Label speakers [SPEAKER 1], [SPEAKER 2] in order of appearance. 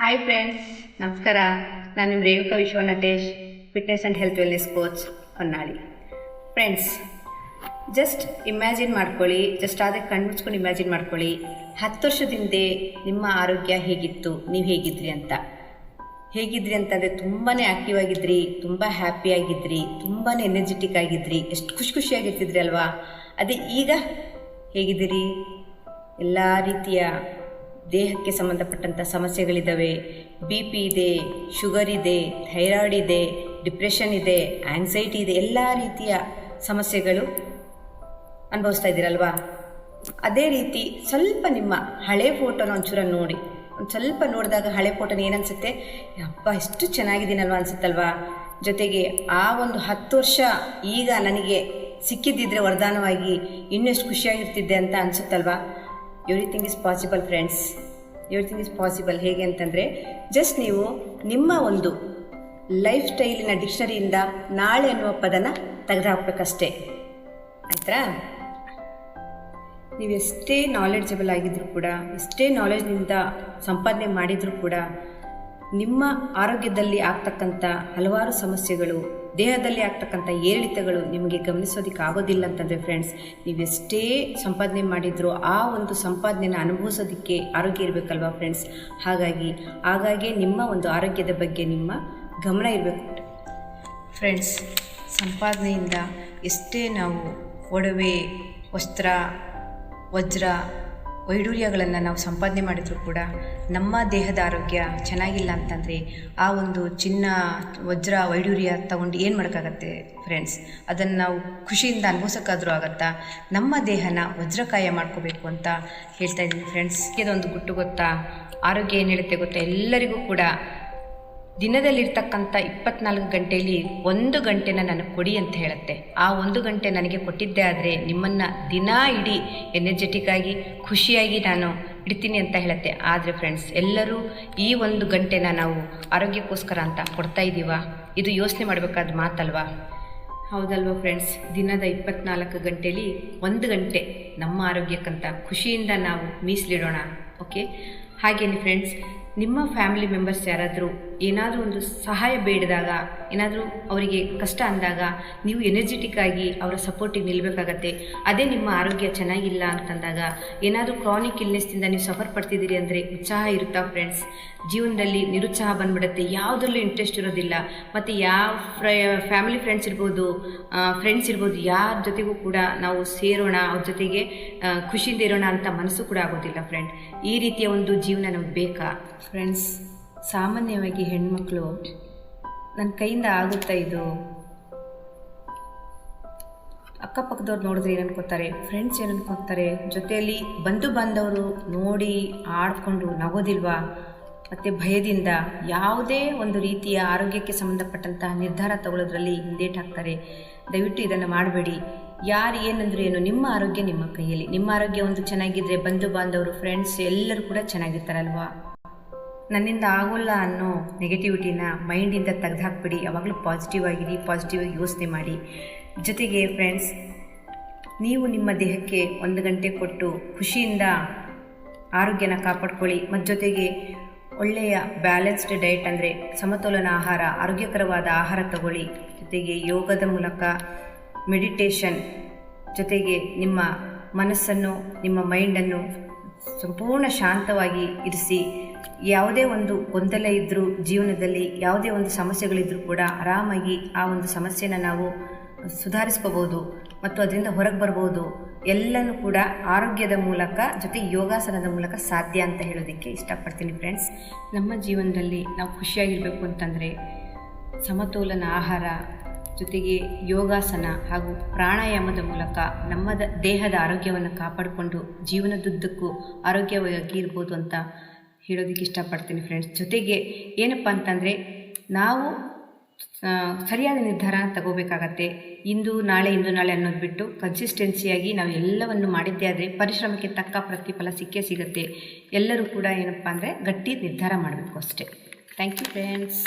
[SPEAKER 1] Hi friends, ನಮಸ್ಕಾರ. ನಾನು ನಿಮ್ಮ Renuka Vishwanatesh, fitness and health wellness coach, Honnali. Friends, just imagine ಮಾಡ್ಕೊಳ್ಳಿ, ಜಸ್ಟ್ ಅದಕ್ಕೆ ಕಣ್ಮುಚ್ಕೊಂಡು ಇಮ್ಯಾಜಿನ್ ಮಾಡ್ಕೊಳ್ಳಿ. 10 ವರ್ಷದ ಹಿಂದೆ ನಿಮ್ಮ ಆರೋಗ್ಯ ಹೇಗಿತ್ತು, ನೀವು ಹೇಗಿದ್ರಿ ಅಂತಂದರೆ ತುಂಬಾ ಆ್ಯಕ್ಟಿವ್ ಆಗಿದ್ರಿ, ತುಂಬ ಹ್ಯಾಪಿಯಾಗಿದ್ರಿ, ತುಂಬಾ ಎನರ್ಜೆಟಿಕ್ ಆಗಿದ್ರಿ, ಎಷ್ಟು ಖುಷಿಯಾಗಿರ್ತಿದ್ರಿ ಅಲ್ವಾ? ಅದೇ ಈಗ ಹೇಗಿದ್ದೀರಿ? ಎಲ್ಲ ರೀತಿಯ ದೇಹಕ್ಕೆ ಸಂಬಂಧಪಟ್ಟಂಥ ಸಮಸ್ಯೆಗಳಿದ್ದಾವೆ. BP ಇದೆ, ಶುಗರ್ ಇದೆ, ಥೈರಾಯ್ಡ್ ಇದೆ, ಡಿಪ್ರೆಷನ್ ಇದೆ, ಆ್ಯಂಗ್ಸೈಟಿ ಇದೆ, ಎಲ್ಲ ರೀತಿಯ ಸಮಸ್ಯೆಗಳು ಅನುಭವಿಸ್ತಾ ಇದ್ದೀರಲ್ವಾ? ಅದೇ ರೀತಿ ಸ್ವಲ್ಪ ನಿಮ್ಮ ಹಳೆ ಫೋಟೋನ ಒಂಚೂರ ನೋಡಿ. ಒಂದು ಸ್ವಲ್ಪ ನೋಡಿದಾಗ ಹಳೆ ಫೋಟೋನ ಏನನ್ಸುತ್ತೆ? ಅಪ್ಪ ಎಷ್ಟು ಚೆನ್ನಾಗಿದ್ದೀನಲ್ವ ಅನ್ಸುತ್ತಲ್ವಾ? ಜೊತೆಗೆ ಆ ಒಂದು 10 ವರ್ಷ ಈಗ ನನಗೆ ಸಿಕ್ಕಿದ್ದಿದ್ರೆ ವರದಾನವಾಗಿ ಇನ್ನೆಷ್ಟು ಖುಷಿಯಾಗಿರ್ತಿದ್ದೆ ಅಂತ ಅನಿಸುತ್ತಲ್ವಾ? Everything is possible friends, everything is possible. ಹೇಗೆ ಅಂತಂದರೆ, ಜಸ್ಟ್ ನೀವು ನಿಮ್ಮ ಒಂದು ಲೈಫ್ ಸ್ಟೈಲಿನ ಡಿಕ್ಷನರಿಯಿಂದ ನಾಳೆ ಅನ್ನುವ ಪದನ ತೆಗೆದುಹಾಕಬೇಕಷ್ಟೇ, ಆಯ್ತಾ? ನೀವು ಎಷ್ಟೇ ನಾಲೆಡ್ಜಬಲ್ ಆಗಿದ್ರೂ ಕೂಡ, ಎಷ್ಟೇ ನಾಲೆಜ್ನಿಂದ ಸಂಪಾದನೆ ಮಾಡಿದರೂ ಕೂಡ, ನಿಮ್ಮ ಆರೋಗ್ಯದಲ್ಲಿ ಆಗ್ತಕ್ಕಂಥ ಹಲವಾರು ಸಮಸ್ಯೆಗಳು, ದೇಹದಲ್ಲಿ ಆಗ್ತಕ್ಕಂಥ ಏರಿಳಿತಗಳು ನಿಮಗೆ ಗಮನಿಸೋದಕ್ಕೆ ಆಗೋದಿಲ್ಲ ಅಂತಂದರೆ ಫ್ರೆಂಡ್ಸ್, ನೀವೆಷ್ಟೇ ಸಂಪಾದನೆ ಮಾಡಿದರೂ ಆ ಒಂದು ಸಂಪಾದನೆನ ಅನುಭವಿಸೋದಕ್ಕೆ ಆರೋಗ್ಯ ಇರಬೇಕಲ್ವಾ ಫ್ರೆಂಡ್ಸ್? ಹಾಗಾಗಿ ನಿಮ್ಮ ಒಂದು ಆರೋಗ್ಯದ ಬಗ್ಗೆ ನಿಮ್ಮ ಗಮನ ಇರಬೇಕು ಫ್ರೆಂಡ್ಸ್. ಸಂಪಾದನೆಯಿಂದ ಎಷ್ಟೇ ನಾವು ಒಡವೆ, ವಸ್ತ್ರ, ವಜ್ರ, ವೈಡೂರ್ಯಗಳನ್ನು ನಾವು ಸಂಪಾದನೆ ಮಾಡಿದರೂ ಕೂಡ ನಮ್ಮ ದೇಹದ ಆರೋಗ್ಯ ಚೆನ್ನಾಗಿಲ್ಲ ಅಂತಂದರೆ ಆ ಒಂದು ಚಿನ್ನ, ವಜ್ರ, ವೈಡೂರ್ಯ ತಗೊಂಡು ಏನು ಮಾಡೋಕ್ಕಾಗತ್ತೆ ಫ್ರೆಂಡ್ಸ್? ಅದನ್ನು ನಾವು ಖುಷಿಯಿಂದ ಅನುಭವಿಸೋಕ್ಕಾದರೂ ಆಗುತ್ತಾ? ನಮ್ಮ ದೇಹನ ವಜ್ರಕಾಯ ಮಾಡ್ಕೋಬೇಕು ಅಂತ ಹೇಳ್ತಾ ಇದ್ದೀನಿ ಫ್ರೆಂಡ್ಸ್. ಇದೊಂದು ಗುಟ್ಟು ಗೊತ್ತಾ? ಆರೋಗ್ಯ ಏನು ಹೇಳುತ್ತೆ ಗೊತ್ತಾ? ಎಲ್ಲರಿಗೂ ಕೂಡ ದಿನದಲ್ಲಿರ್ತಕ್ಕಂಥ 24 ಗಂಟೆಯಲ್ಲಿ 1 ಗಂಟೆನ ನನಗೆ ಕೊಡಿ ಅಂತ ಹೇಳುತ್ತೆ. ಆ 1 ಗಂಟೆ ನನಗೆ ಕೊಟ್ಟಿದ್ದೇ ಆದರೆ ನಿಮ್ಮನ್ನು ದಿನ ಇಡೀ ಎನರ್ಜೆಟಿಕ್ ಆಗಿ, ಖುಷಿಯಾಗಿ ನಾನು ಇಡ್ತೀನಿ ಅಂತ ಹೇಳುತ್ತೆ. ಆದರೆ ಫ್ರೆಂಡ್ಸ್, ಎಲ್ಲರೂ ಈ 1 ಗಂಟೆನ ನಾವು ಆರೋಗ್ಯಕ್ಕೋಸ್ಕರ ಅಂತ ಕೊಡ್ತಾ ಇದ್ದೀವಾ? ಇದು ಯೋಚನೆ ಮಾಡಬೇಕಾದ ಮಾತಲ್ವಾ? ಹೌದಲ್ವ ಫ್ರೆಂಡ್ಸ್? ದಿನದ 24 ಗಂಟೆಯಲ್ಲಿ 1 ಗಂಟೆ ನಮ್ಮ ಆರೋಗ್ಯಕ್ಕಂತ ಖುಷಿಯಿಂದ ನಾವು ಮೀಸಲಿಡೋಣ. ಓಕೆ? ಹಾಗೇನೆ ಫ್ರೆಂಡ್ಸ್, ನಿಮ್ಮ ಫ್ಯಾಮಿಲಿ ಮೆಂಬರ್ಸ್ ಯಾರಾದರೂ ಏನಾದರೂ ಒಂದು ಸಹಾಯ ಬೇಡಿದಾಗ, ಏನಾದರೂ ಅವರಿಗೆ ಕಷ್ಟ ಅಂದಾಗ ನೀವು ಎನರ್ಜೆಟಿಕ್ ಆಗಿ ಅವರ ಸಪೋರ್ಟಿಗೆ ನಿಲ್ಲಬೇಕಾಗತ್ತೆ. ಅದೇ ನಿಮ್ಮ ಆರೋಗ್ಯ ಚೆನ್ನಾಗಿಲ್ಲ ಅಂತಂದಾಗ, ಏನಾದರೂ ಕ್ರಾನಿಕ್ ಇಲ್ನೆಸ್ದಿಂದ ನೀವು ಸಫರ್ ಪಡ್ತಿದ್ದೀರಿ ಅಂದರೆ ಉತ್ಸಾಹ ಇರುತ್ತಾ ಫ್ರೆಂಡ್ಸ್? ಜೀವನದಲ್ಲಿ ನಿರುತ್ಸಾಹ ಬಂದ್ಬಿಡುತ್ತೆ, ಯಾವುದರಲ್ಲೂ ಇಂಟ್ರೆಸ್ಟ್ ಇರೋದಿಲ್ಲ. ಮತ್ತು ಯಾವ ಫ್ಯಾಮಿಲಿ ಫ್ರೆಂಡ್ಸ್ ಇರ್ಬೋದು, ಯಾರ ಜೊತೆಗೂ ಕೂಡ ನಾವು ಸೇರೋಣ, ಅವ್ರ ಜೊತೆಗೆ ಖುಷಿಯಿಂದ ಇರೋಣ ಅಂತ ಮನಸ್ಸು ಕೂಡ ಆಗೋದಿಲ್ಲ ಫ್ರೆಂಡ್. ಈ ರೀತಿಯ ಒಂದು ಜೀವನ ನಮಗೆ ಬೇಕಾ ಫ್ರೆಂಡ್ಸ್? ಸಾಮಾನ್ಯವಾಗಿ ಹೆಣ್ಮಕ್ಳು ನನ್ನ ಕೈಯಿಂದ ಆಗುತ್ತಾ ಇದು? ಅಕ್ಕಪಕ್ಕದವ್ರು ನೋಡಿದ್ರೆ ಏನು ಅನ್ಕೋತಾರೆ, ಫ್ರೆಂಡ್ಸ್ ಏನು ಅನ್ಕೋತಾರೆ, ಜೊತೆಯಲ್ಲಿ ಬಂಧು ಬಾಂಧವರು ನೋಡಿ ಆಡ್ಕೊಂಡು ನಗೋದಿಲ್ವಾ? ಮತ್ತು ಭಯದಿಂದ ಯಾವುದೇ ಒಂದು ರೀತಿಯ ಆರೋಗ್ಯಕ್ಕೆ ಸಂಬಂಧಪಟ್ಟಂತಹ ನಿರ್ಧಾರ ತಗೊಳ್ಳೋದ್ರಲ್ಲಿ ಹಿಂದೇಟಾಗ್ತಾರೆ. ದಯವಿಟ್ಟು ಇದನ್ನು ಮಾಡಬೇಡಿ. ಯಾರು ಏನಂದ್ರೆ ಏನು, ನಿಮ್ಮ ಆರೋಗ್ಯ ನಿಮ್ಮ ಕೈಯಲ್ಲಿ. ನಿಮ್ಮ ಆರೋಗ್ಯ ಒಂದು ಚೆನ್ನಾಗಿದ್ದರೆ ಬಂಧು ಬಾಂಧವರು, ಫ್ರೆಂಡ್ಸ್ ಎಲ್ಲರೂ ಕೂಡ ಚೆನ್ನಾಗಿರ್ತಾರಲ್ವಾ? ನನ್ನಿಂದ ಆಗೋಲ್ಲ ಅನ್ನೋ ನೆಗೆಟಿವಿಟಿನ ಮೈಂಡಿಂದ ತೆಗೆದುಹಾಕ್ಬಿಡಿ. ಯಾವಾಗಲೂ ಪಾಸಿಟಿವ್ ಆಗಿರಿ, ಪಾಸಿಟಿವ್ ಆಗಿ ಯೋಚನೆ ಮಾಡಿ. ಜೊತೆಗೆ ಫ್ರೆಂಡ್ಸ್, ನೀವು ನಿಮ್ಮ ದೇಹಕ್ಕೆ 1 ಗಂಟೆ ಕೊಟ್ಟು ಖುಷಿಯಿಂದ ಆರೋಗ್ಯನ ಕಾಪಾಡ್ಕೊಳ್ಳಿ. ಮತ್ತು ಜೊತೆಗೆ ಒಳ್ಳೆಯ ಬ್ಯಾಲೆನ್ಸ್ಡ್ ಡಯಟ್ ಅಂದರೆ ಸಮತೋಲನ ಆಹಾರ, ಆರೋಗ್ಯಕರವಾದ ಆಹಾರ ತಗೊಳ್ಳಿ. ಜೊತೆಗೆ ಯೋಗದ ಮೂಲಕ, ಮೆಡಿಟೇಷನ್, ಜೊತೆಗೆ ನಿಮ್ಮ ಮನಸ್ಸನ್ನು, ನಿಮ್ಮ ಮೈಂಡನ್ನು ಸಂಪೂರ್ಣ ಶಾಂತವಾಗಿ ಇರಿಸಿ. ಯಾವುದೇ ಒಂದು ಗೊಂದಲ ಇದ್ದರೂ ಜೀವನದಲ್ಲಿ, ಯಾವುದೇ ಒಂದು ಸಮಸ್ಯೆಗಳಿದ್ದರೂ ಕೂಡ ಆರಾಮಾಗಿ ಆ ಒಂದು ಸಮಸ್ಯೆನ ನಾವು ಸುಧಾರಿಸ್ಕೋಬೋದು ಮತ್ತು ಅದರಿಂದ ಹೊರಗೆ ಬರ್ಬೋದು. ಎಲ್ಲನೂ ಕೂಡ ಆರೋಗ್ಯದ ಮೂಲಕ, ಜೊತೆ ಯೋಗಾಸನದ ಮೂಲಕ ಸಾಧ್ಯ ಅಂತ ಹೇಳೋದಕ್ಕೆ ಇಷ್ಟಪಡ್ತೀನಿ ಫ್ರೆಂಡ್ಸ್. ನಮ್ಮ ಜೀವನದಲ್ಲಿ ನಾವು ಖುಷಿಯಾಗಿರಬೇಕು ಅಂತಂದರೆ ಸಮತೋಲನ ಆಹಾರ, ಜೊತೆಗೆ ಯೋಗಾಸನ ಹಾಗೂ ಪ್ರಾಣಾಯಾಮದ ಮೂಲಕ ನಮ್ಮ ದೇಹದ ಆರೋಗ್ಯವನ್ನು ಕಾಪಾಡಿಕೊಂಡು ಜೀವನದುದ್ದಕ್ಕೂ ಆರೋಗ್ಯವಾಗಿ ಇರ್ಬೋದು ಅಂತ ಹೇಳೋದಕ್ಕೆ ಇಷ್ಟಪಡ್ತೀನಿ ಫ್ರೆಂಡ್ಸ್. ಜೊತೆಗೆ ಏನಪ್ಪ ಅಂತಂದರೆ, ನಾವು ಸರಿಯಾದ ನಿರ್ಧಾರ ತಗೋಬೇಕಾಗತ್ತೆ. ಇಂದು ನಾಳೆ ಅನ್ನೋದು ಬಿಟ್ಟು ಕನ್ಸಿಸ್ಟೆನ್ಸಿಯಾಗಿ ನಾವು ಎಲ್ಲವನ್ನು ಮಾಡಿದ್ದೇ ಆದರೆ ಪರಿಶ್ರಮಕ್ಕೆ ತಕ್ಕ ಪ್ರತಿಫಲ ಸಿಕ್ಕೇ ಸಿಗುತ್ತೆ. ಎಲ್ಲರೂ ಕೂಡ ಏನಪ್ಪ ಅಂದರೆ ಗಟ್ಟಿ ನಿರ್ಧಾರ ಮಾಡಬೇಕು ಅಷ್ಟೇ. Thank you friends.